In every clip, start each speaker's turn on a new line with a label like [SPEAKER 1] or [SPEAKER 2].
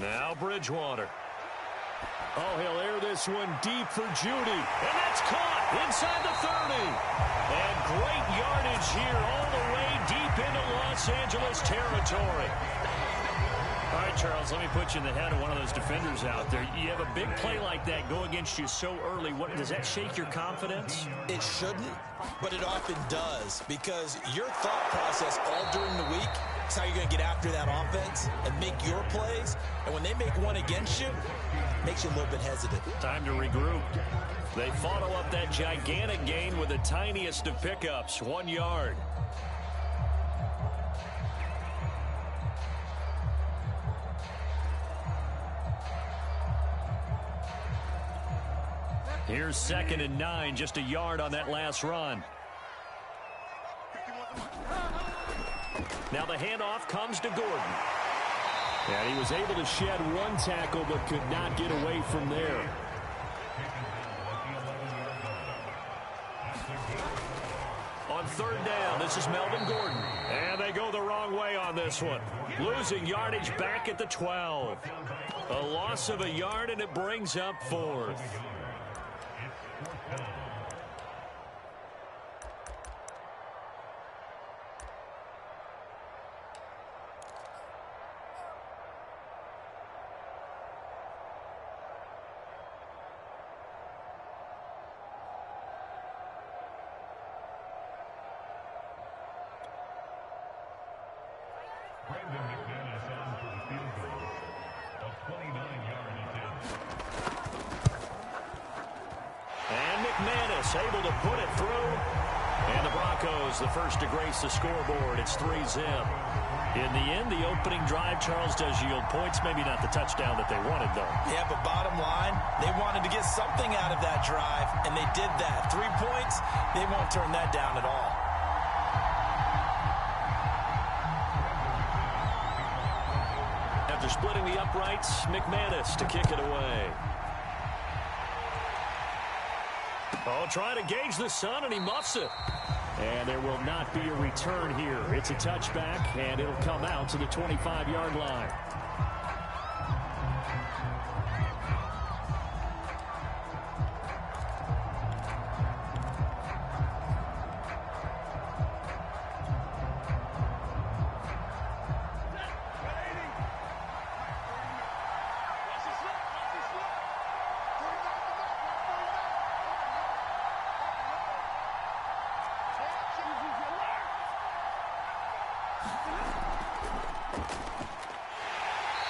[SPEAKER 1] Now Bridgewater. Oh, he'll air this one deep for Judy. And that's caught inside the 30. And great yardage here all the way deep into Los Angeles territory. All right, Charles, let me put you in the head of one of those defenders out there. You have a big play like that go against you so early. Does that shake your confidence?
[SPEAKER 2] It shouldn't, but it often does, because your thought process all during the week is how you're going to get after that offense and make your plays. And when they make one against you, it makes you a little bit hesitant.
[SPEAKER 1] Time to regroup. They follow up that gigantic gain with the tiniest of pickups, 1 yard. Here's 2nd and 9, just a yard on that last run. Now the handoff comes to Gordon. And he was able to shed one tackle but could not get away from there. On 3rd down, this is Melvin Gordon. And they go the wrong way on this one. Losing yardage back at the 12. A loss of a yard, and it brings up 4th. Able to put it through. And the Broncos, the first to grace the scoreboard. It's 3-zip. In the end, the opening drive, Charles, does yield points. Maybe not the touchdown that they wanted, though. Yeah, but bottom line, they wanted to get something out of that drive, and they did that. 3 points, they won't turn that down at all. After splitting the uprights, McManus to kick it away. Oh, trying to gauge the sun, and he muffs it. And there will not be a return here. It's a touchback, and it'll come out to the 25-yard line.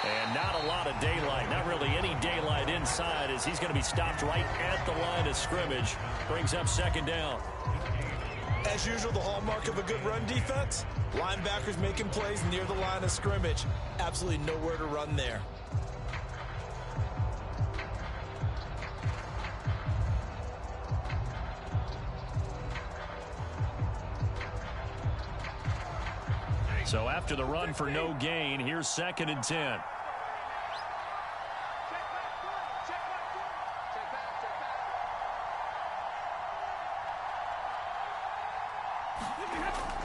[SPEAKER 1] And not a lot of daylight, not really any daylight inside, as he's going to be stopped right at the line of scrimmage. Brings up 2nd down. As usual, the hallmark of a good run defense, linebackers making plays near the line of scrimmage. Absolutely nowhere to run there. So after the run for no gain, here's 2nd and 10.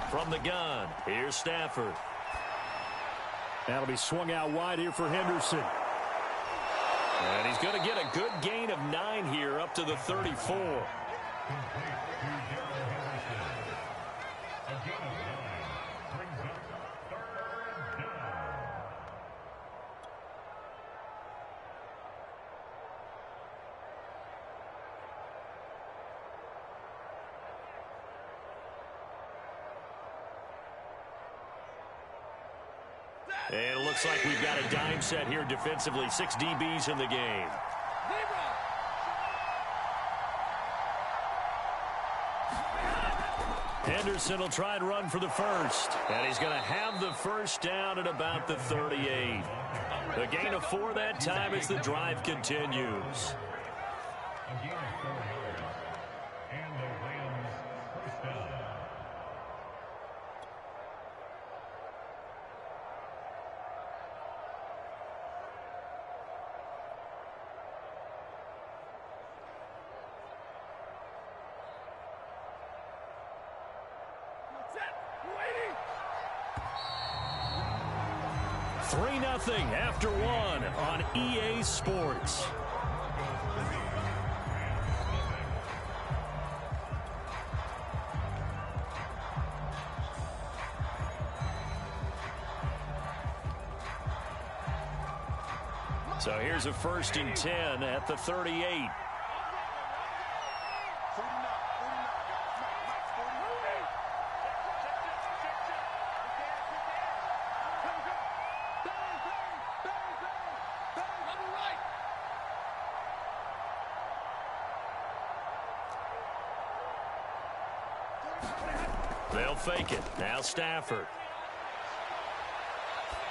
[SPEAKER 1] From the gun, here's Stafford. That'll be swung out wide here for Henderson. And he's going to get a good gain of 9 here up to the 34. And it looks like we've got a dime set here defensively. 6 DBs in the game. Henderson will try and run for the first. And he's going to have the first down at about the 38. A gain of 4 that time as the drive continues. 3-0 after one on EA Sports. So here's a 1st and 10 at the 38. They'll fake it. Now Stafford.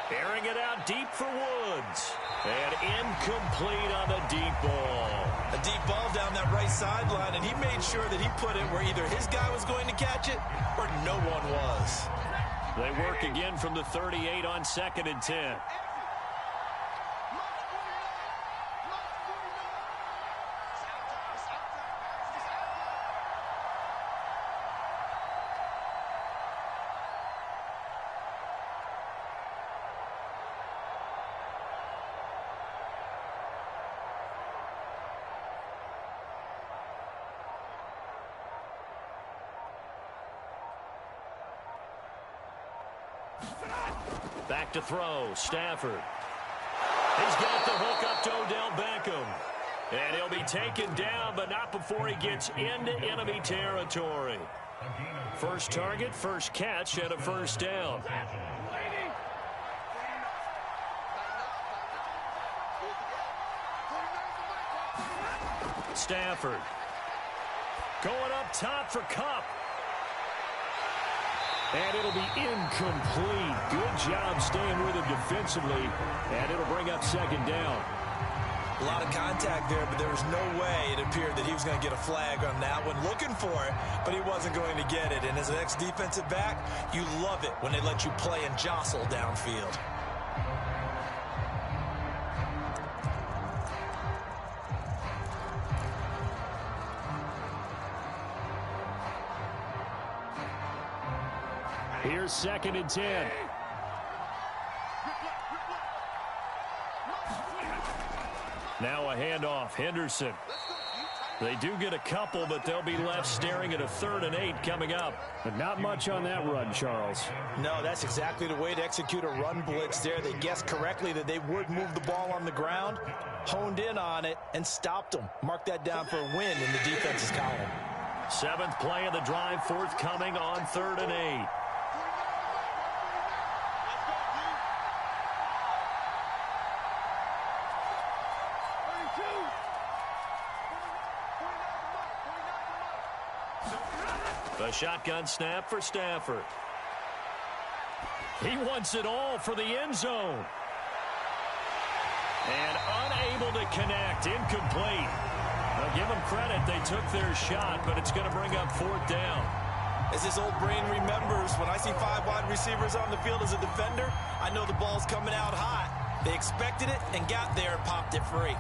[SPEAKER 1] Airing it out deep for Woods. And incomplete on the deep ball.
[SPEAKER 2] A deep ball down that right sideline, and he made sure that he put it where either his guy was going to catch it or no one was.
[SPEAKER 1] They work again from the 38 on 2nd and 10. Back to throw, Stafford. He's got the hook up to Odell Beckham. And he'll be taken down, but not before he gets into enemy territory. First target, first catch, and a 1st down. Stafford. Going up top for Kupp. And it'll be incomplete. Good job staying with him defensively. And it'll bring up 2nd down.
[SPEAKER 2] A lot of contact there, but there was no way it appeared that he was going to get a flag on that one. Looking for it, but he wasn't going to get it. And as an ex-defensive back, you love it when they let you play and jostle downfield.
[SPEAKER 1] Here's 2nd and 10. Now a handoff. Henderson. They do get a couple, but they'll be left staring at a 3rd and 8 coming up. But not much on that run, Charles.
[SPEAKER 2] No, that's exactly the way to execute a run blitz there. They guessed correctly that they would move the ball on the ground, honed in on it, and stopped them. Mark that down for a win in the defense's column.
[SPEAKER 1] 7th play of the drive, forthcoming on 3rd and 8. A shotgun snap for Stafford. He wants it all for the end zone. And unable to connect. Incomplete. Now give them credit. They took their shot, but it's going to bring up 4th down.
[SPEAKER 2] As this old brain remembers, when I see 5 wide receivers on the field as a defender, I know the ball's coming out hot. They expected it and got there and popped it free.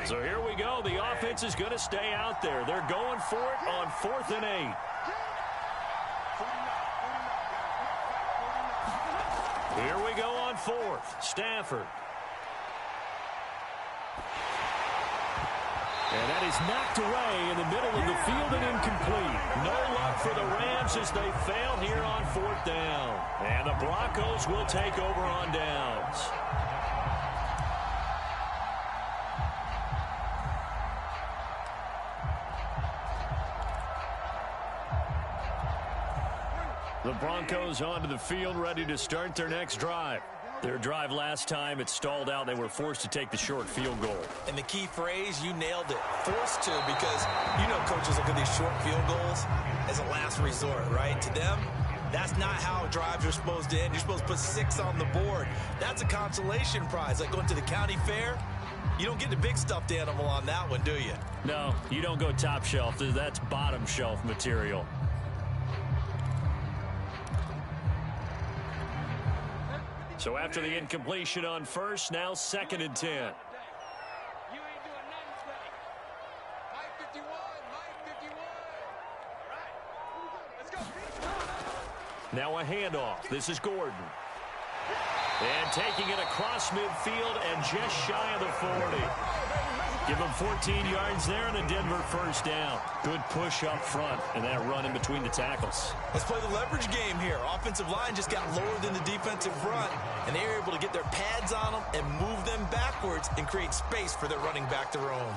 [SPEAKER 1] So here we go. The offense is going to stay out there. They're going for it on 4th and 8. Here we go on 4th. Stafford. And that is knocked away in the middle of the field and incomplete. No luck for the Rams as they fail here on 4th down. And the Broncos will take over on downs. The Broncos onto the field, ready to start their next drive. Their drive last time, it stalled out. They were forced to take the short field goal.
[SPEAKER 2] And the key phrase, you nailed it. Forced to, because you know coaches look at these short field goals as a last resort, right? To them, that's not how drives are supposed to end. You're supposed to put 6 on the board. That's a consolation prize, like going to the county fair. You don't get the big stuffed animal on that one, do you?
[SPEAKER 1] No, you don't go top shelf. That's bottom shelf material. So after the incompletion on first, now 2nd and 10. Now a handoff. This is Gordon. And taking it across midfield and just shy of the 40. Give him 14 yards there and a Denver first down. Good push up front and that run in between the tackles.
[SPEAKER 2] Let's play the leverage game here. Offensive line just got lower than the defensive front, and they were able to get their pads on them and move them backwards and create space for their running back to roam.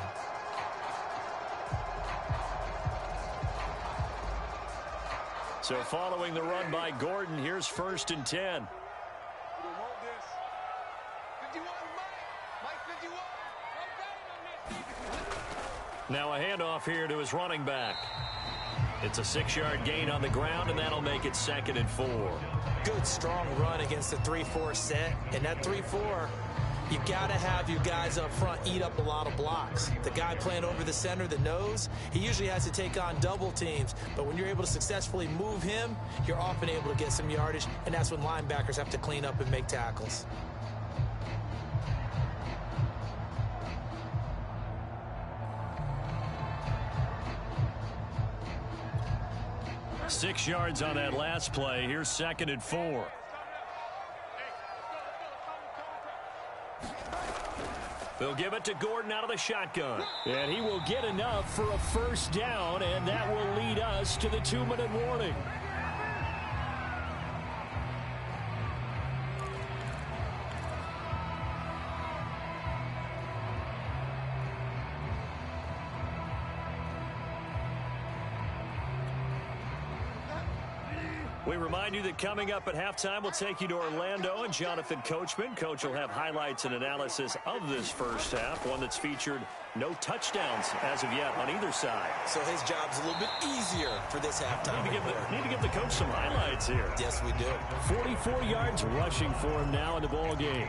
[SPEAKER 1] So following the run by Gordon, here's 1st and 10. Now a handoff here to his running back. It's a 6-yard gain on the ground, and that'll make it 2nd and 4.
[SPEAKER 2] Good, strong run against the 3-4 set. And that 3-4, you got to have your guys up front eat up a lot of blocks. The guy playing over the center, the nose, he usually has to take on double teams. But when you're able to successfully move him, you're often able to get some yardage, and that's when linebackers have to clean up and make tackles.
[SPEAKER 1] Six yards on that last play. Here's 2nd and 4. They'll give it to Gordon out of the shotgun. And he will get enough for a first down, and that will lead us to the 2-minute warning. We remind you that coming up at halftime, we'll take you to Orlando and Jonathan Coachman. Coach will have highlights and analysis of this first half, one that's featured no touchdowns as of yet on either side.
[SPEAKER 2] So his job's a little bit easier for this halftime.
[SPEAKER 1] Need to give the coach some highlights here.
[SPEAKER 2] Yes, we do.
[SPEAKER 1] 44 yards rushing for him now in the ball game.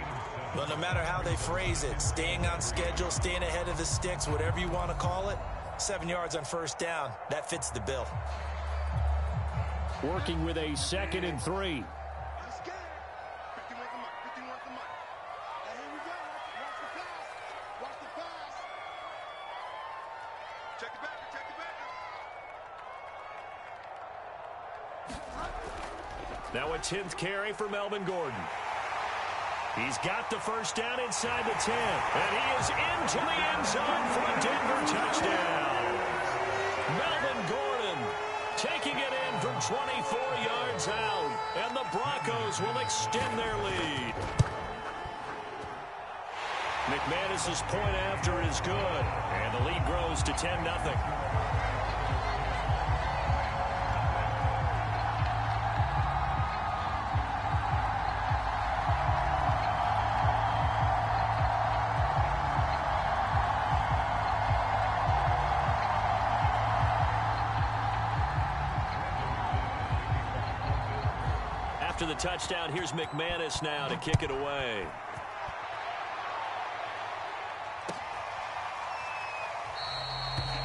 [SPEAKER 2] Well, no matter how they phrase it, staying on schedule, staying ahead of the sticks, whatever you want to call it, 7 yards on first down, that fits the bill.
[SPEAKER 1] Working with a 2nd and 3. Now a 10th carry for Melvin Gordon. He's got the first down inside the 10. And he is into the end zone for a Denver touchdown. Melvin Gordon taking it in from 24 yards out. And the Broncos will extend their lead. McManus's point after is good. And the lead grows to 10-0. After the touchdown, here's McManus now to kick it away.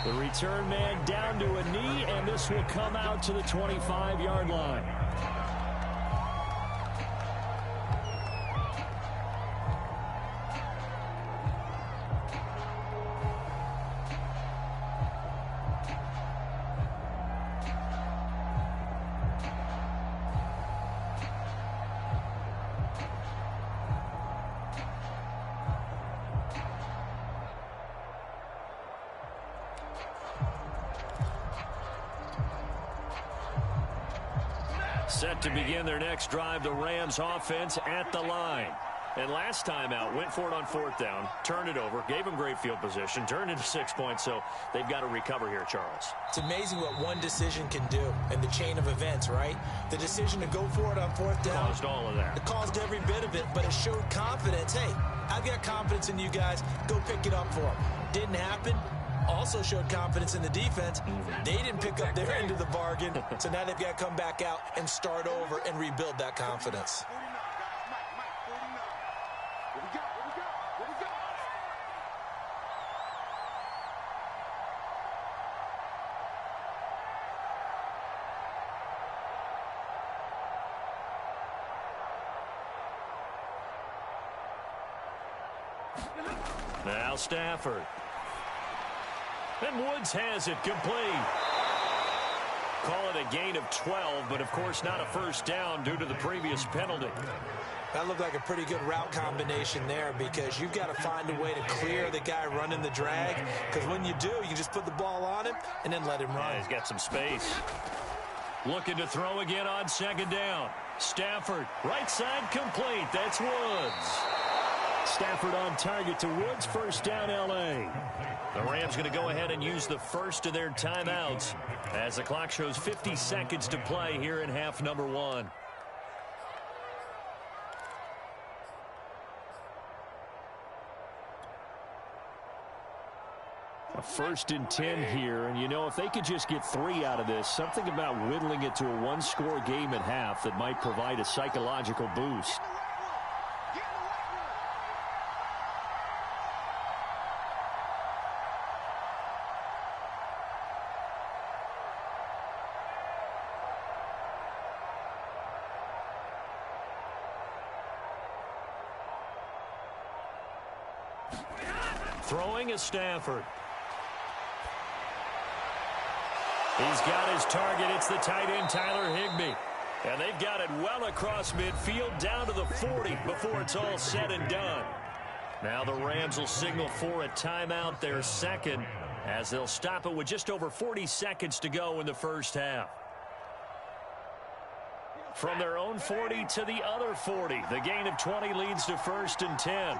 [SPEAKER 1] The return man down to a knee, and this will come out to the 25-yard line. Set to begin their next drive, the Rams offense at the line. And last time out, went for it on 4th down, turned it over, gave them great field position, turned into 6 points, so they've got to recover here, Charles.
[SPEAKER 2] It's amazing what one decision can do in the chain of events, right? The decision to go for it on 4th down.
[SPEAKER 1] Caused all of that.
[SPEAKER 2] It caused every bit of it, but it showed confidence. Hey, I've got confidence in you guys. Go pick it up for them. Didn't happen. Also showed confidence in the defense. They didn't pick up their end of the bargain, so now they've got to come back out and start over and rebuild that confidence.
[SPEAKER 1] Now Stafford. And Woods has it complete. Call it a gain of 12, but of course not a first down due to the previous penalty.
[SPEAKER 2] That looked like a pretty good route combination there because you've got to find a way to clear the guy running the drag, because when you do, you can just put the ball on him and then let him run.
[SPEAKER 1] Yeah, he's got some space. Looking to throw again on second down. Stafford, right side complete. That's Woods. Stafford on target to Woods. First down, L.A. The Rams going to go ahead and use the first of their timeouts as the clock shows 50 seconds to play here in half number 1. A 1st and 10 here, and you know, if they could just get 3 out of this, something about whittling it to a one-score game at half that might provide a psychological boost. Throwing is Stafford. He's got his target. It's the tight end, Tyler Higbee. And they've got it well across midfield down to the 40 before it's all said and done. Now the Rams will signal for a timeout, their second, as they'll stop it with just over 40 seconds to go in the first half. From their own 40 to the other 40, the gain of 20 leads to 1st and 10.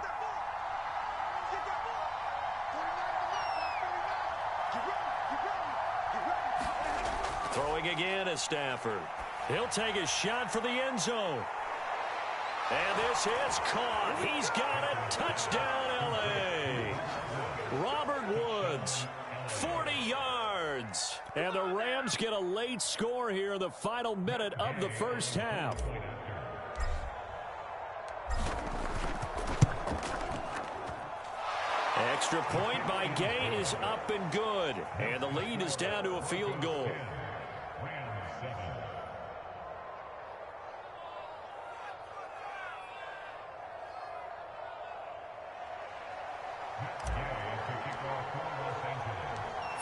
[SPEAKER 1] Throwing again is Stafford. He'll take a shot for the end zone. And this is caught. He's got it. Touchdown, L.A. Robert Woods, 40 yards. And the Rams get a late score here in the final minute of the first half. Extra point by Gay is up and good. And the lead is down to a field goal.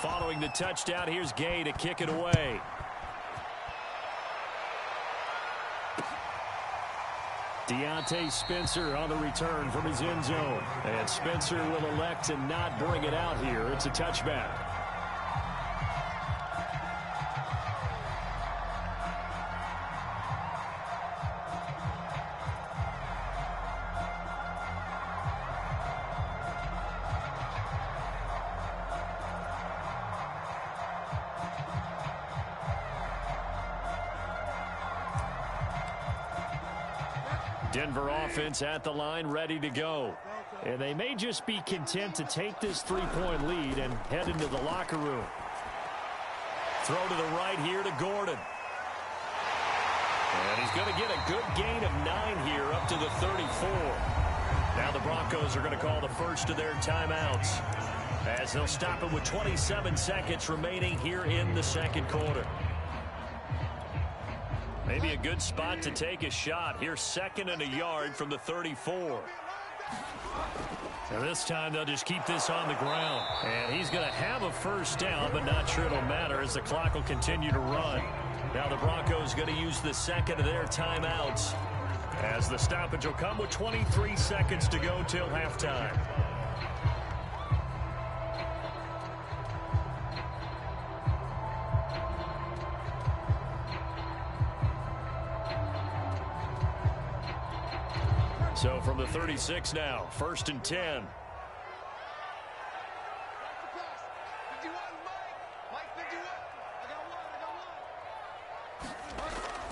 [SPEAKER 1] Following the touchdown, here's Gay to kick it away. Deontay Spencer on the return from his end zone. And Spencer will elect to not bring it out here. It's a touchback. Denver offense at the line, ready to go. And they may just be content to take this 3-point lead and head into the locker room. Throw to the right here to Gordon. And he's going to get a good gain of 9 here up to the 34. Now the Broncos are going to call the first of their timeouts as they'll stop it with 27 seconds remaining here in the second quarter. Maybe a good spot to take a shot. Here's 2nd and a yard from the 34. So this time they'll just keep this on the ground. And he's going to have a first down, but not sure it'll matter as the clock will continue to run. Now the Broncos going to use the second of their timeouts as the stoppage will come with 23 seconds to go till halftime. So from the 36 now, 1st and 10.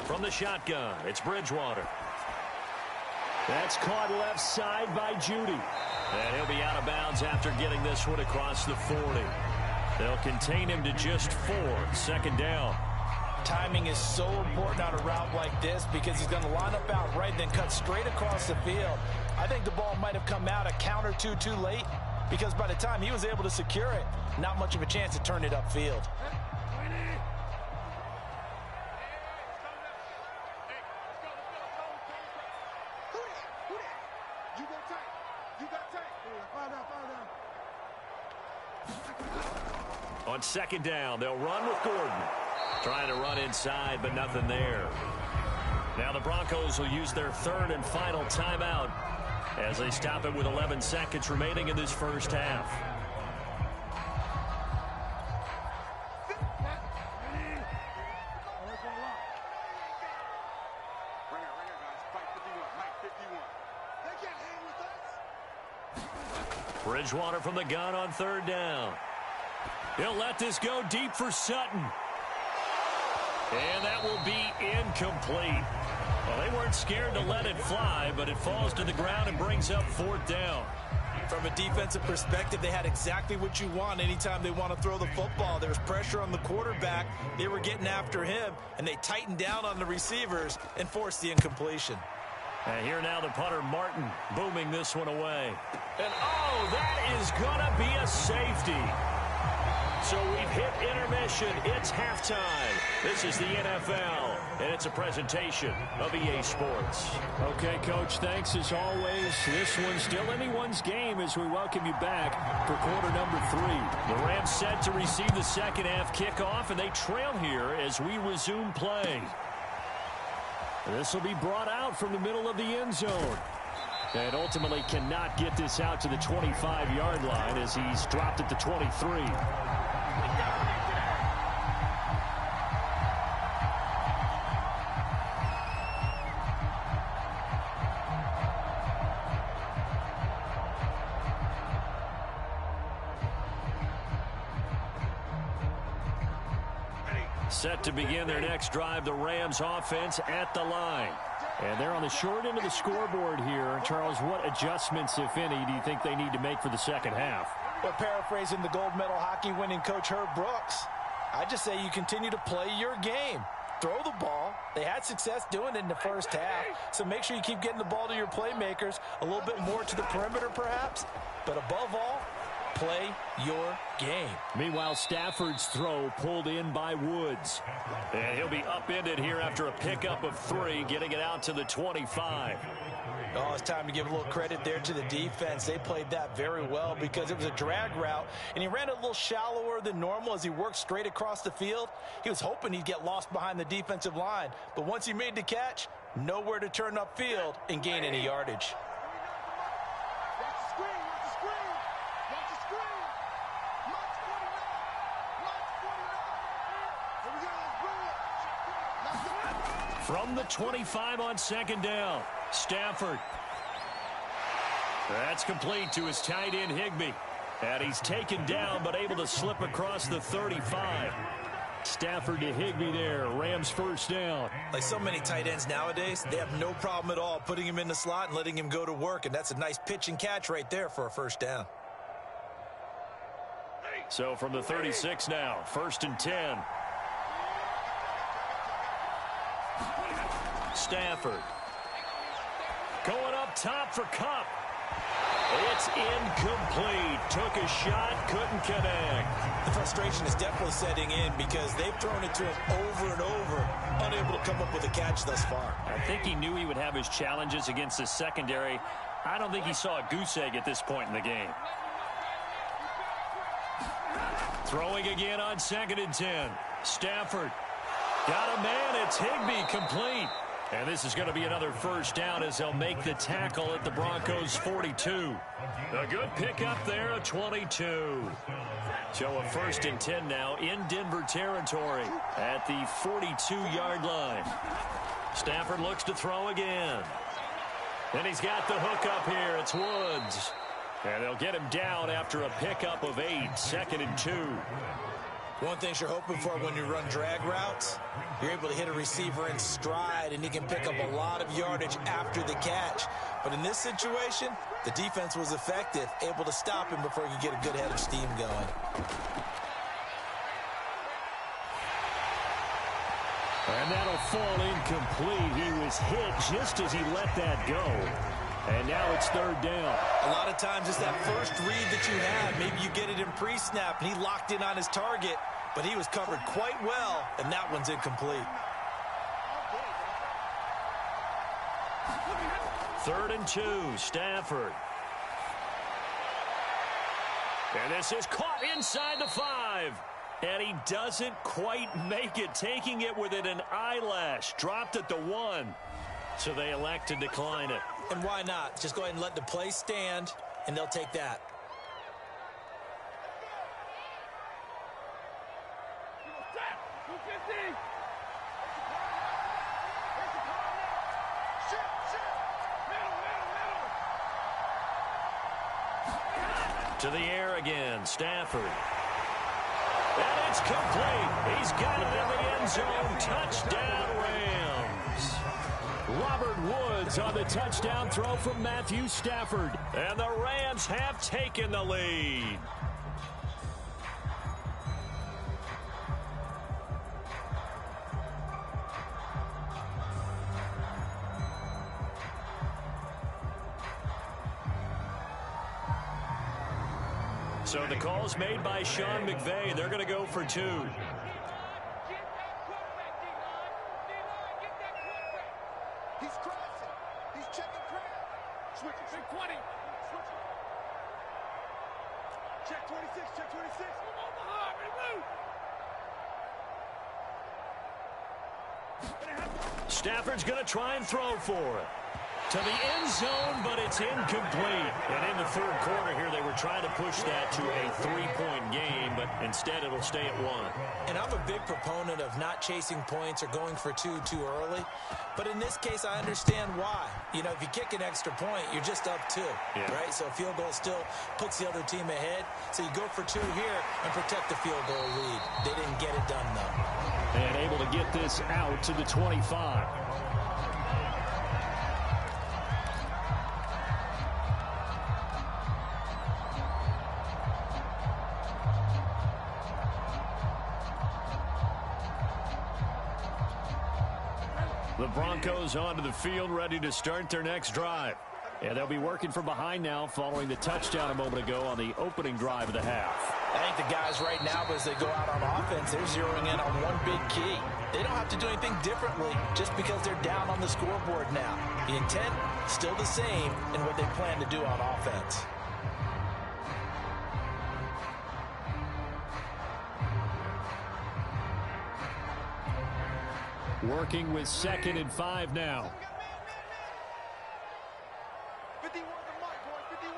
[SPEAKER 1] From the shotgun, it's Bridgewater. That's caught left side by Judy. And he'll be out of bounds after getting this one across the 40. They'll contain him to just 4, 2nd down.
[SPEAKER 2] Timing is so important on a route like this because he's going to line up out right, then cut straight across the field. I think the ball might have come out a count or two too late because by the time he was able to secure it, not much of a chance to turn it upfield.
[SPEAKER 1] On second down, they'll run with Gordon. Trying to run inside, but nothing there. Now the Broncos will use their third and final timeout as they stop it with 11 seconds remaining in this first half. Bridgewater from the gun on third down. He'll let this go deep for Sutton. And that will be incomplete. Well, they weren't scared to let it fly, but it falls to the ground and brings up fourth down.
[SPEAKER 2] From a defensive perspective, they had exactly what you want anytime they want to throw the football. There was pressure on the quarterback. They were getting after him, and they tightened down on the receivers and forced the incompletion.
[SPEAKER 1] And here now the punter, Martin, booming this one away. And, oh, that is going to be a safety. So we've hit intermission. It's halftime. This is the NFL, and it's a presentation of EA Sports.
[SPEAKER 3] Okay, Coach, thanks as always. This one's still anyone's game as we welcome you back for quarter number 3.
[SPEAKER 1] The Rams set to receive the second half kickoff, and they trail here as we resume play. This will be brought out from the middle of the end zone. And ultimately cannot get this out to the 25-yard line as he's dropped at the 23. Set to begin their next drive, the Rams offense at the line.
[SPEAKER 3] And they're on the short end of the scoreboard here. Charles, what adjustments, if any, do you think they need to make for the second half?
[SPEAKER 2] Well, paraphrasing the gold medal hockey winning coach Herb Brooks, I just say you continue to play your game. Throw the ball. They had success doing it in the first half, so make sure you keep getting the ball to your playmakers, a little bit more to the perimeter perhaps, but above all, play your game.
[SPEAKER 3] Meanwhile, Stafford's throw pulled in by Woods.
[SPEAKER 1] And he'll be upended here after a pickup of 3, getting it out to the 25.
[SPEAKER 2] Oh, it's time to give a little credit there to the defense. They played that very well because it was a drag route, and he ran it a little shallower than normal as he worked straight across the field. He was hoping he'd get lost behind the defensive line, but once he made the catch, nowhere to turn upfield and gain any yardage.
[SPEAKER 1] From the 25 on second down, Stafford. That's complete to his tight end, Higbee. And he's taken down but able to slip across the 35. Stafford to Higbee there. Rams first down.
[SPEAKER 2] Like so many tight ends nowadays, they have no problem at all putting him in the slot and letting him go to work. And that's a nice pitch and catch right there for a first down.
[SPEAKER 1] So from the 36 now, 1st and 10. Stafford going up top for Kupp. It's incomplete. Took a shot, couldn't connect.
[SPEAKER 2] The frustration is definitely setting in because they've thrown it to him over and over, unable to come up with a catch thus far.
[SPEAKER 1] I think he knew he would have his challenges against the secondary. I don't think he saw a goose egg at this point in the game. Throwing again on 2nd and 10. Stafford got a man. It's Higbee, complete. And this is going to be another first down as they'll make the tackle at the Broncos' 42. A good pickup there, a 22. So a 1st and 10 now in Denver territory at the 42-yard line. Stafford looks to throw again. And he's got the hook up here. It's Woods. And they'll get him down after a pickup of 8, 2nd and 2.
[SPEAKER 2] One thing you're hoping for when you run drag routes, you're able to hit a receiver in stride, and he can pick up a lot of yardage after the catch. But in this situation, the defense was effective, able to stop him before he could get a good head of steam going.
[SPEAKER 3] And that'll fall incomplete. He was hit just as he let that go. And now it's 3rd down.
[SPEAKER 2] A lot of times it's that first read that you have. Maybe you get it in pre-snap, and he locked in on his target, but he was covered quite well, and that one's incomplete.
[SPEAKER 1] 3rd and 2, Stafford. And this is caught inside the 5.
[SPEAKER 3] And he doesn't quite make it, taking it within an eyelash. Dropped at the 1. So they elect to decline it.
[SPEAKER 2] And why not? Just go ahead and let the play stand, and they'll take that.
[SPEAKER 3] To the air again, Stafford. And it's complete. He's got it in the end zone. Touchdown, Rams. Robert Woods on the touchdown throw from Matthew Stafford. And the Rams have taken the lead. So the call's made by Sean McVay. They're going to go for 2.
[SPEAKER 4] He's crossing. He's checking crab. Switch it. Big 20. Switch it. Check 26. Check 26. Move on behind me. Move. Stafford's going to try and throw for it. To the end zone, but it's incomplete.
[SPEAKER 3] And in the third quarter here, they were trying to push that to a 3-point game, but instead it'll stay at 1.
[SPEAKER 2] And I'm a big proponent of not chasing points or going for 2 too early. But in this case, I understand why. You know, if you kick an extra point, you're just up 2, right? So a field goal still puts the other team ahead. So you go for 2 here and protect the field goal lead. They didn't get it done, though.
[SPEAKER 3] And able to get this out to the 25. The Broncos onto the field, ready to start their next drive. And they'll be working from behind now following the touchdown a moment ago on the opening drive of the half.
[SPEAKER 2] I think the guys right now, as they go out on offense, they're zeroing in on one big key. They don't have to do anything differently just because they're down on the scoreboard now. The intent, still the same in what they plan to do on offense.
[SPEAKER 3] Working with 2nd and 5 now.
[SPEAKER 4] 51 to Mike, boy, 51.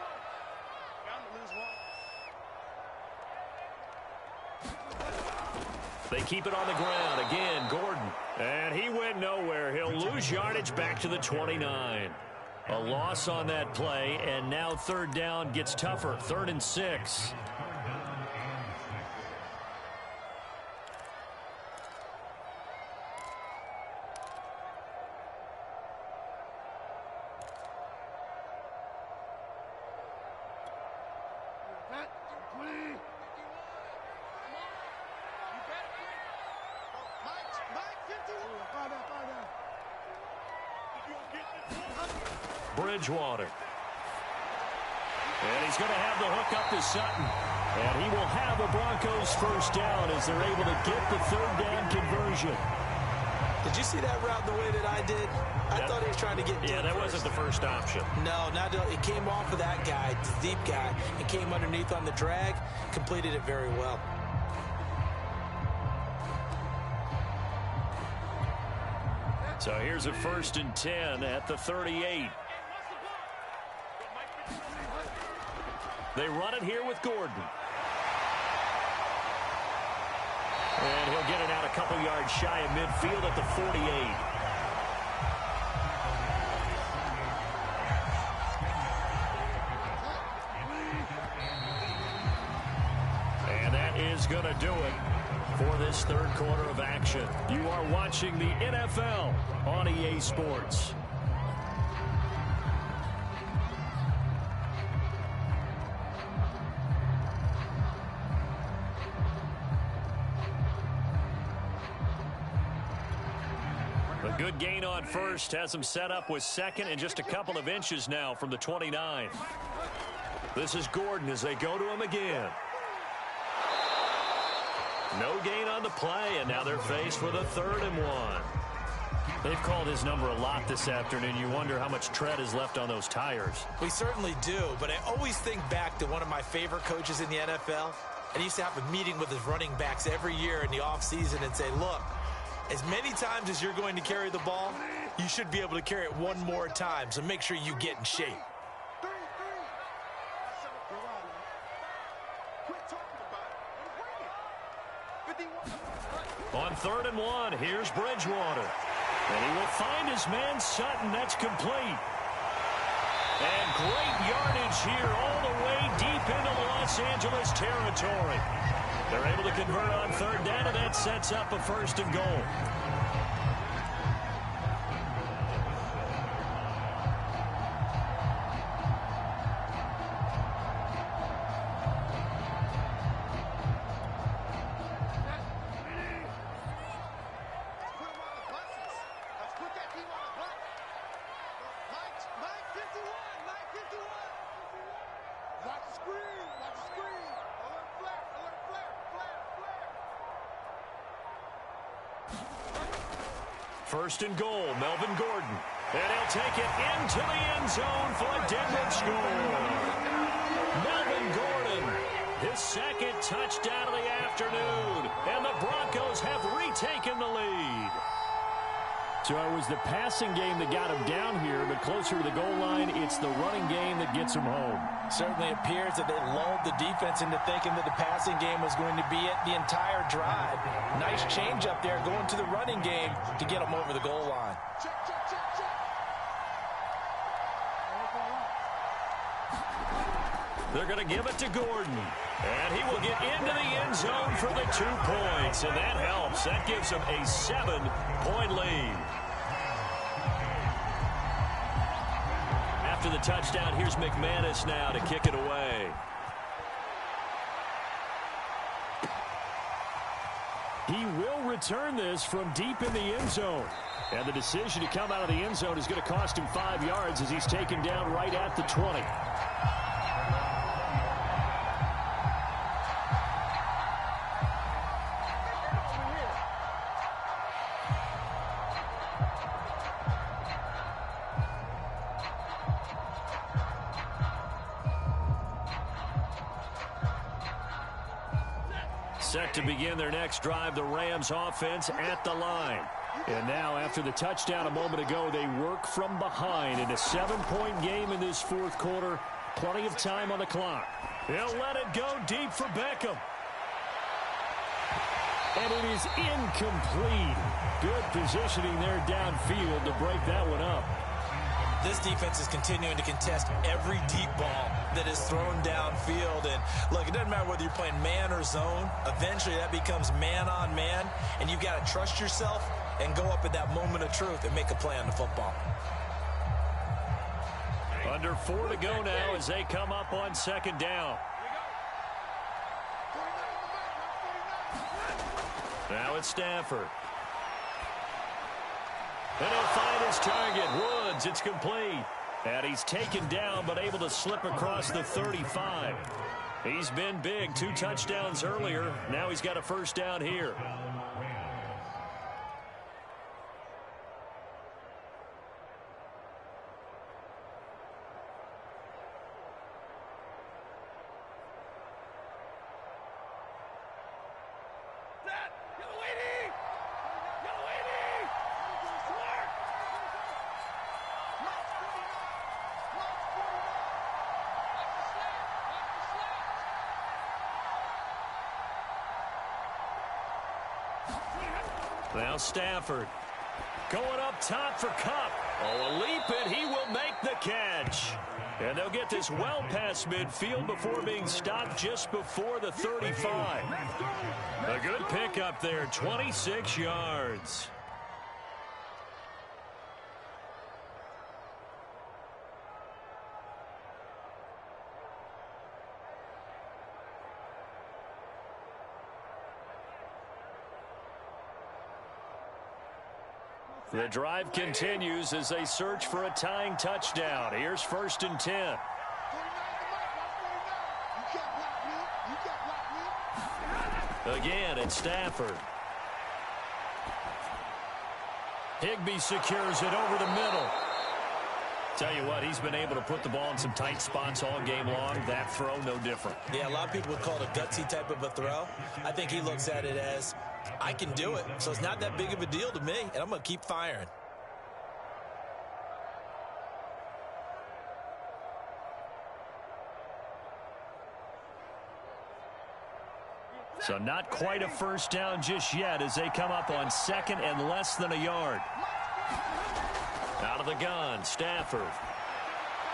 [SPEAKER 4] Bound to lose 1.
[SPEAKER 3] They keep it on the ground. Again, Gordon. And he went nowhere. He'll lose yardage back to the 29. A loss on that play, and now 3rd down gets tougher. 3rd and 6. Bridgewater. And he's going to have the hook up to Sutton. And he will have a Broncos first down as they're able to get the 3rd down conversion.
[SPEAKER 2] Did you see that route the way that I did? I thought he was trying to get deep.
[SPEAKER 3] Yeah, that wasn't the first option.
[SPEAKER 2] No, it came off of that guy, the deep guy, and came underneath on the drag, completed it very well.
[SPEAKER 3] So here's a 1st and 10 at the 38. They run it here with Gordon. And he'll get it out a couple yards shy of midfield at the 48. And that is going to do it for this 3rd quarter of action. You are watching the NFL on EA Sports. A good gain on first has them set up with 2nd and just a couple of inches now from the 29. This is Gordon as they go to him again. No gain on the play, and now they're faced with a 3rd and 1. They've called his number a lot this afternoon. You wonder how much tread is left on those tires.
[SPEAKER 2] We certainly do, but I always think back to one of my favorite coaches in the NFL. and he used to have a meeting with his running backs every year in the offseason and say, look, as many times as you're going to carry the ball, you should be able to carry it one more time, so make sure you get in shape.
[SPEAKER 3] On 3rd and 1, here's Bridgewater. And he will find his man Sutton. That's complete. And great yardage here all the way deep into Los Angeles territory. They're able to convert on 3rd down, and that sets up a 1st and goal. First and goal, Melvin Gordon. And he'll take it into the end zone for a Denver score. Melvin Gordon, his 2nd touchdown of the afternoon. And the Broncos have retaken the lead.
[SPEAKER 1] So it was the passing game that got him down here, but closer to the goal line, it's the running game that gets him home.
[SPEAKER 2] Certainly appears that they lulled the defense into thinking that the passing game was going to be it the entire drive. Nice change up there going to the running game to get them over the goal line.
[SPEAKER 3] They're going to give it to Gordon. And he will get into the end zone for the 2 points. And that helps. That gives him a 7-point lead. After the touchdown, here's McManus now to kick it away.
[SPEAKER 1] He will return this from deep in the end zone. And the decision to come out of the end zone is going to cost him 5 yards as he's taken down right at the 20.
[SPEAKER 3] Set to begin their next drive, the Rams offense at the line.
[SPEAKER 1] And now, after the touchdown a moment ago, they work from behind in a 7-point game in this 4th quarter. Plenty of time on the clock.
[SPEAKER 3] He'll let it go deep for Beckham.
[SPEAKER 1] And it is incomplete. Good positioning there downfield to break that one up.
[SPEAKER 2] This defense is continuing to contest every deep ball that is thrown downfield. And look, it doesn't matter whether you're playing man or zone. Eventually that becomes man on man. And you've got to trust yourself and go up at that moment of truth and make a play on the football.
[SPEAKER 3] Under 4 to go now as they come up on 2nd down. Now it's Stafford. And he'll find his target, Woods. It's complete. And he's taken down but able to slip across the 35. He's been big. 2 touchdowns earlier. Now he's got a 1st down here. Now Stafford going up top for Kupp. Oh, a leap it. He will make the catch. And they'll get this well past midfield before being stopped just before the 35. A good pickup there, 26 yards. The drive continues as they search for a tying touchdown. Here's 1st and 10. Again, it's Stafford. Higbee secures it over the middle. Tell you what, he's been able to put the ball in some tight spots all game long. That throw, no different.
[SPEAKER 2] Yeah, a lot of people would call it a gutsy type of a throw. I think he looks at it as, I can do it, so it's not that big of a deal to me, and I'm going to keep firing.
[SPEAKER 3] So not quite a first down just yet as they come up on second and less than a yard. Out of the gun, Stafford.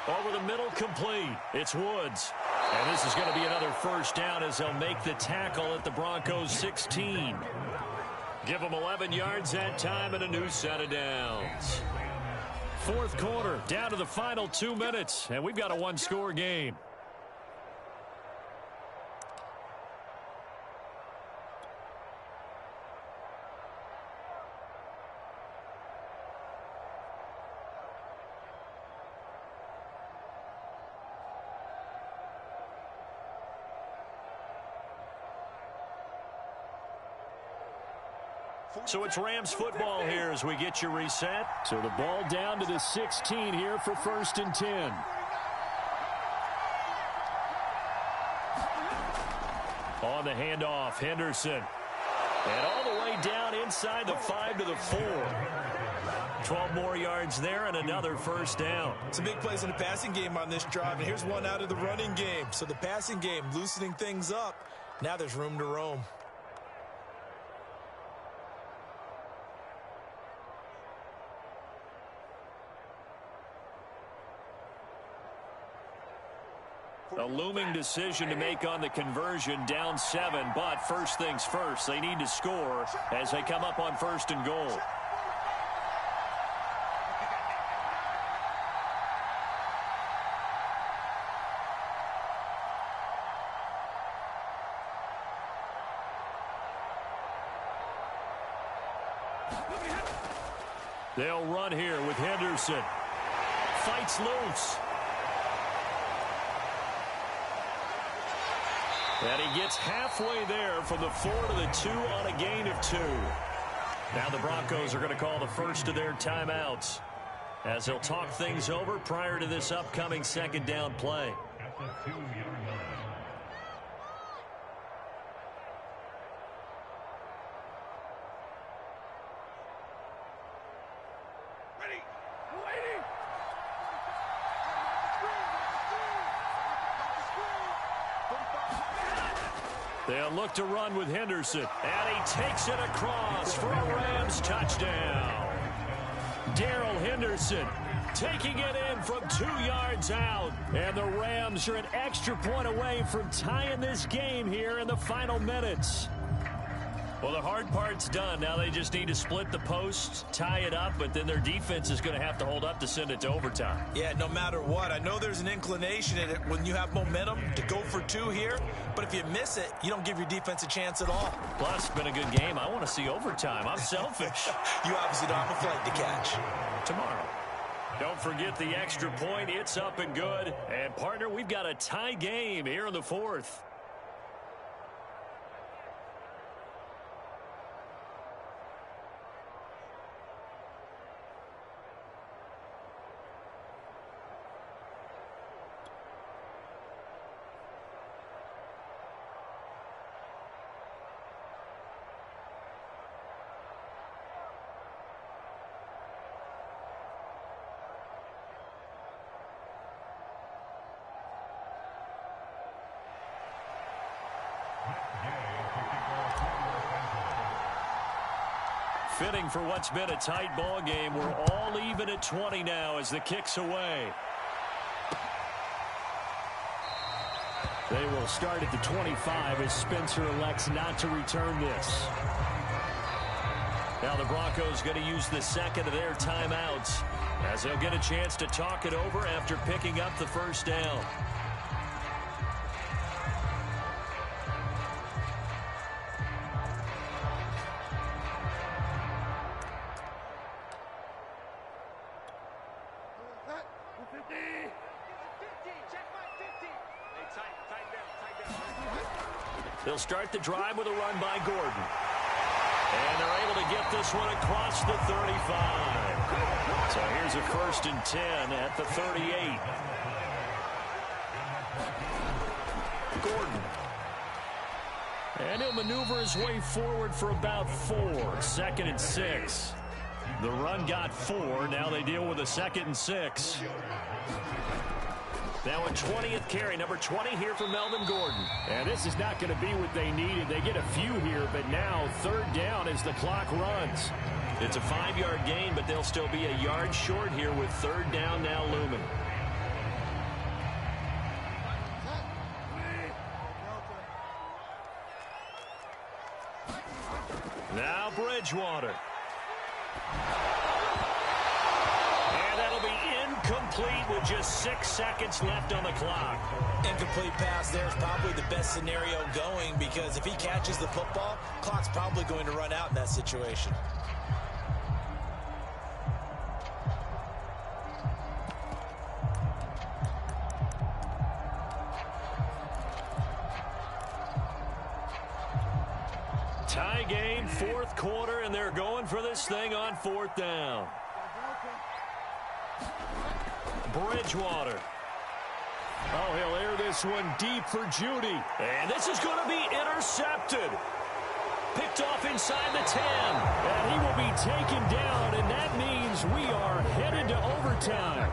[SPEAKER 3] Over the middle, complete. It's Woods. And this is going to be another first down as they'll make the tackle at the Broncos' 16. Give them 11 yards that time and a new set of downs. Fourth quarter, down to the final 2 minutes, and we've got a one-score game. So it's Rams football here as we get you reset. So the ball down to the 16 here for 1st and 10. On the handoff, Henderson. And all the way down inside the 5 to the 4. 12 more yards there and another first down.
[SPEAKER 2] Some big plays in the passing game on this drive, and here's one out of the running game. So the passing game loosening things up. Now there's room to roam.
[SPEAKER 3] A looming decision to make on the conversion, down 7, but first things first, they need to score as they come up on 1st and goal. They'll run here with Henderson. Fights loose. And he gets halfway there from the 4 to the 2 on a gain of 2. Now the Broncos are going to call the first of their timeouts as they'll talk things over prior to this upcoming second down play. They'll look to run with Henderson. And he takes it across for a Rams touchdown. Darrell Henderson taking it in from 2 yards out. And the Rams are an extra point away from tying this game here in the final minutes. Well, the hard part's done. Now they just need to split the posts, tie it up, but then their defense is going to have to hold up to send it to overtime.
[SPEAKER 2] Yeah, no matter what. I know there's an inclination in it when you have momentum to go for 2 here, but if you miss it, you don't give your defense a chance at all.
[SPEAKER 3] Plus, it's been a good game. I want to see overtime. I'm selfish.
[SPEAKER 2] You obviously don't have a flight to catch.
[SPEAKER 3] Tomorrow. Don't forget the extra point. It's up and good. And, partner, we've got a tie game here in the 4th. Fitting for what's been a tight ball game. We're all even at 20 now as the kick's away. They will start at the 25 as Spencer elects not to return this. Now the Broncos going to use the second of their timeouts as they'll get a chance to talk it over after picking up the first down. They'll start the drive with a run by Gordon. And they're able to get this one across the 35. So here's a 1st and 10 at the 38. Gordon. And he'll maneuver his way forward for about 4. 2nd and 6. The run got 4. Now they deal with a 2nd and 6. Now a 20th carry, number 20 here for Melvin Gordon.
[SPEAKER 1] And this is not going to be what they needed. They get a few here, but now 3rd down as the clock runs.
[SPEAKER 3] It's a 5-yard gain, but they'll still be a yard short here with 3rd down now looming. Now Bridgewater. And that'll be incomplete with just 6 seconds left on the clock.
[SPEAKER 2] Incomplete pass there is probably the best scenario going, because if he catches the football, clock's probably going to run out in that situation.
[SPEAKER 3] Tie game, 4th quarter, and they're going for this thing on 4th down. Bridgewater.
[SPEAKER 1] Oh, he'll air this one deep for Judy.
[SPEAKER 3] And this is going to be intercepted. Picked off inside the 10.
[SPEAKER 1] And he will be taken down, and that means we are headed to overtime.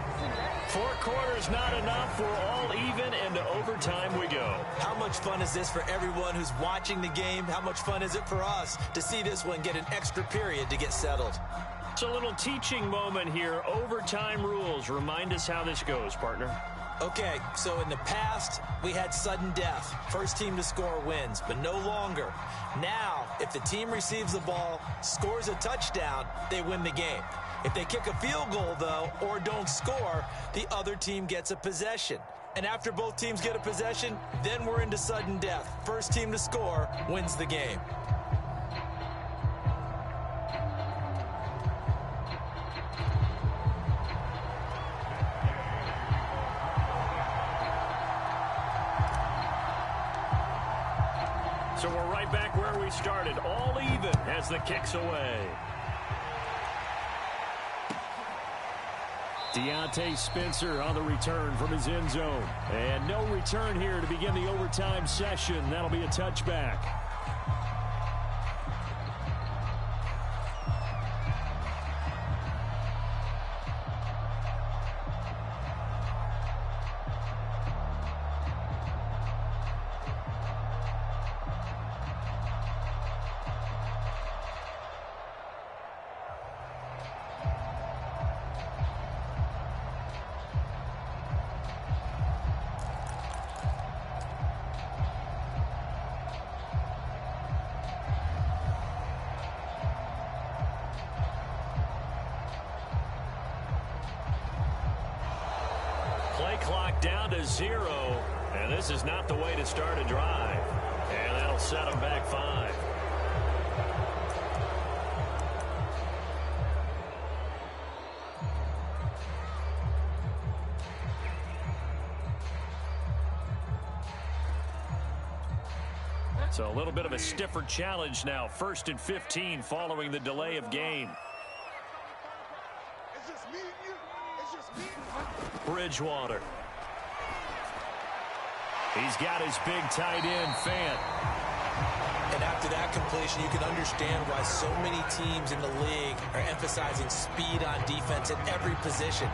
[SPEAKER 3] 4 quarters not enough. We're all even, and to overtime we go.
[SPEAKER 2] How much fun is this for everyone who's watching the game? How much fun is it for us to see this one get an extra period to get settled?
[SPEAKER 3] It's a little teaching moment here. Overtime rules. Remind us how this goes, partner.
[SPEAKER 2] Okay, so in the past, we had sudden death. First team to score wins, but no longer. Now, if the team receives the ball, scores a touchdown, they win the game. If they kick a field goal, though, or don't score, the other team gets a possession. And after both teams get a possession, then we're into sudden death. First team to score wins the game.
[SPEAKER 3] So we're right back where we started, all even as the kick's away.
[SPEAKER 1] Deontay Spencer on the return from his end zone. And no return here to begin the overtime session. That'll be a touchback.
[SPEAKER 3] Play clock down to 0, and this is not the way to start a drive. And that'll set them back 5. So a little bit of a stiffer challenge now. 1st and 15 following the delay of game. Bridgewater. He's got his big tight end, Fant.
[SPEAKER 2] And after that completion, you can understand why so many teams in the league are emphasizing speed on defense at every position.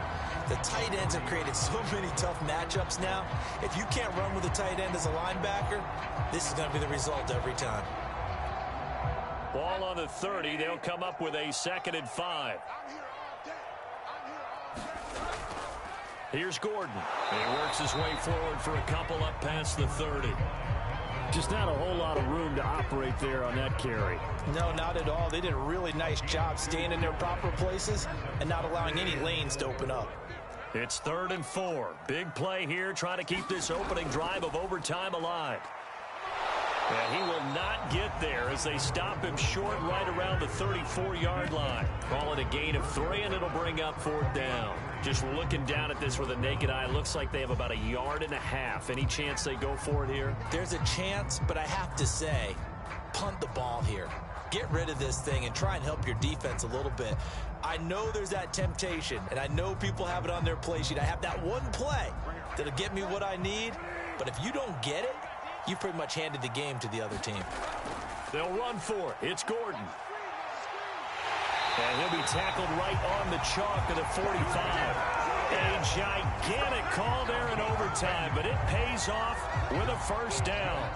[SPEAKER 2] The tight ends have created so many tough matchups now. If you can't run with a tight end as a linebacker, this is going to be the result every time.
[SPEAKER 3] Ball on the 30. They'll come up with a 2nd and 5. Here's Gordon. He works his way forward for a couple up past the 30.
[SPEAKER 1] Just not a whole lot of room to operate there on that carry.
[SPEAKER 2] No, not at all. They did a really nice job staying in their proper places and not allowing any lanes to open up.
[SPEAKER 3] It's 3rd and 4. Big play here, trying to keep this opening drive of overtime alive. And he will not get there as they stop him short right around the 34-yard line. Call it a gain of 3, and it'll bring up 4th down. Just looking down at this with a naked eye, looks like they have about 1.5 yards. Any chance they go for it here?
[SPEAKER 2] There's a chance, but I have to say, punt the ball here. get rid of this thing and try and help your defense a little bit. I know there's that temptation, and I know people have it on their play sheet. I have that one play that'll get me what I need, but if you don't get it, you've pretty much handed the game to the other team.
[SPEAKER 1] They'll run for it. It's Gordon. And he'll be tackled right on the chalk of the 45. A gigantic call there in overtime, but it pays off with a first down.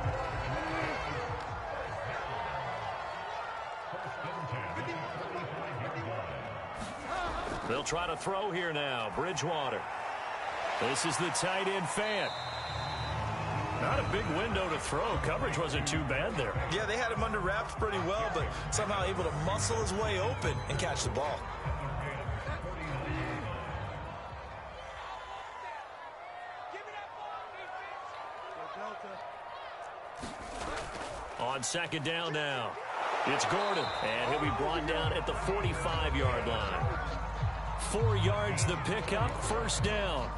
[SPEAKER 1] They'll try to throw here now. Bridgewater. This is the tight end fan. Not a big window to throw. Coverage wasn't too bad there.
[SPEAKER 2] Yeah, they had him under wraps pretty well, but somehow able to muscle his way open and catch the ball.
[SPEAKER 1] On second down now, it's Gordon, and he'll be brought down at the 45-yard line. 4 yards the pickup, first down.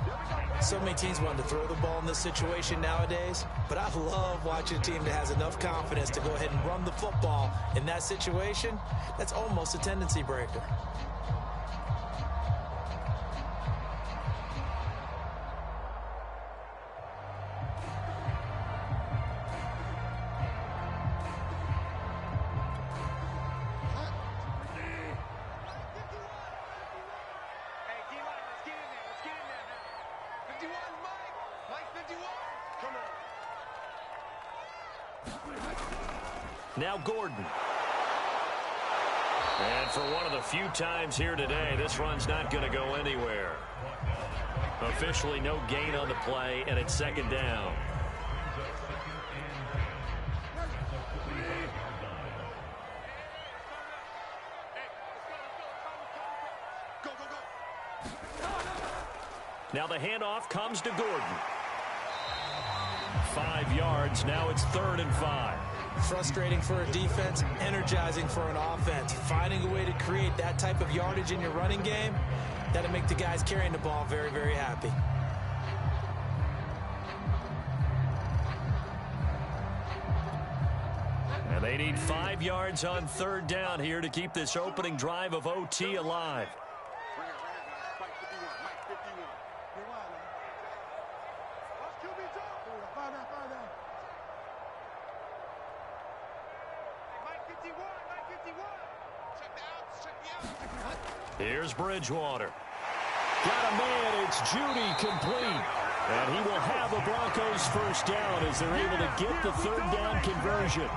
[SPEAKER 2] So many teams want to throw the ball in this situation nowadays, but I love watching a team that has enough confidence to go ahead and run the football in that situation. That's almost a tendency breaker.
[SPEAKER 1] Now Gordon. And for one of the few times here today, this run's not going to go anywhere. Officially no gain on the play, and it's second down. Now the handoff comes to Gordon. 5 yards, now it's 3rd and 5.
[SPEAKER 2] Frustrating for a defense, energizing for an offense. Finding a way to create that type of yardage in your running game, that'll make the guys carrying the ball very, very happy.
[SPEAKER 1] And they need 5 yards on 3rd down here to keep this opening drive of OT alive. Here's Bridgewater. Got a man, it's Judy complete. And he will have the Broncos first down as they're able to get the 3rd down conversion.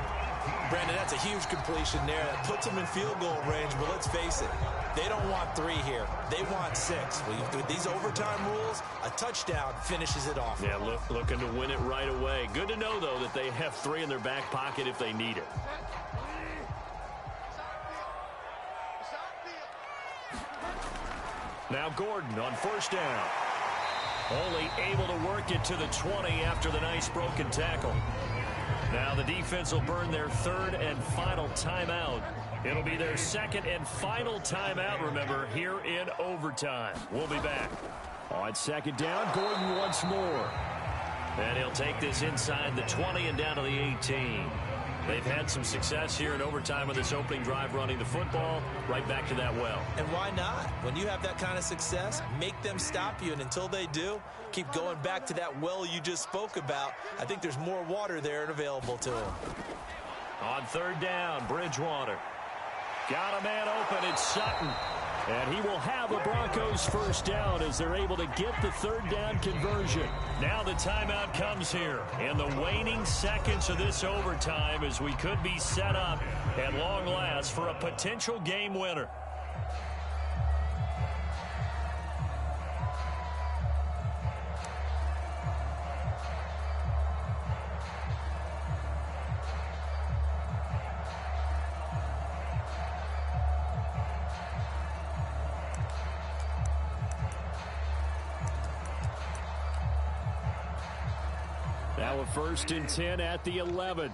[SPEAKER 2] Brandon, that's a huge completion there. That puts them in field goal range, but let's face it, they don't want 3 here. They want 6. With these overtime rules, a touchdown finishes it off.
[SPEAKER 1] Yeah, looking to win it right away. Good to know, though, that they have 3 in their back pocket if they need it. Now Gordon on first down. Only able to work it to the 20 after the nice broken tackle. Now the defense will burn their 3rd and final timeout. It'll be their 2nd and final timeout, remember, here in overtime. We'll be back. On second down, Gordon once more. And he'll take this inside the 20 and down to the 18. They've had some success here in overtime with this opening drive running the football. Right back to that well.
[SPEAKER 2] And why not? When you have that kind of success, make them stop you. And until they do, keep going back to that well you just spoke about. I think there's more water there and available to them.
[SPEAKER 1] On 3rd down, Bridgewater. Got a man open. It's Sutton. And he will have the Broncos first down as they're able to get the 3rd down conversion. Now the timeout comes here in the waning seconds of this overtime as we could be set up at long last for a potential game winner. Now a 1st and 10 at the 11.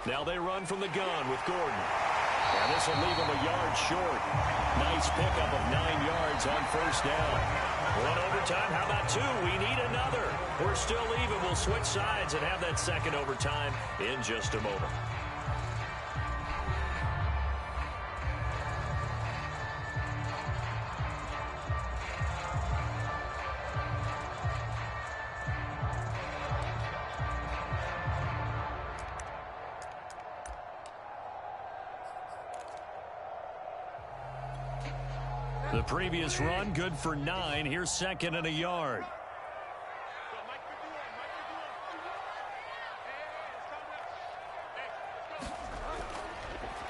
[SPEAKER 1] Now they run from the gun with Gordon. And this will leave him a yard short. Nice pickup of 9 yards on first down.
[SPEAKER 3] One overtime. How about two? We need another. We're still even. We'll switch sides and have that second overtime in just a moment. The previous run, good for 9. Here's second and a yard.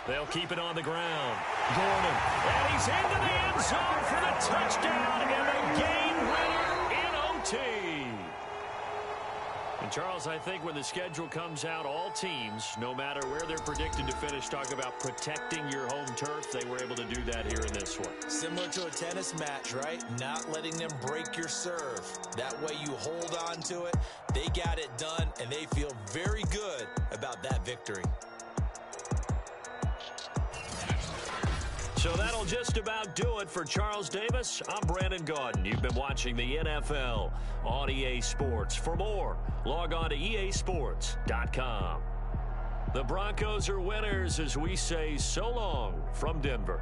[SPEAKER 3] They'll keep it on the ground. Gordon. And he's into the end zone for the touchdown and the game winner in OT. And, Charles, I think when the schedule comes out, all teams, no matter where they're predicted to finish, talk about protecting your home turf. They were able to do that here in this one.
[SPEAKER 2] Similar to a tennis match, right? Not letting them break your serve. That way you hold on to it. They got it done, and they feel very good about that victory.
[SPEAKER 3] So that'll just about do it for Charles Davis. I'm Brandon Gaudin. You've been watching the NFL on EA Sports. For more, log on to easports.com. The Broncos are winners as we say so long from Denver.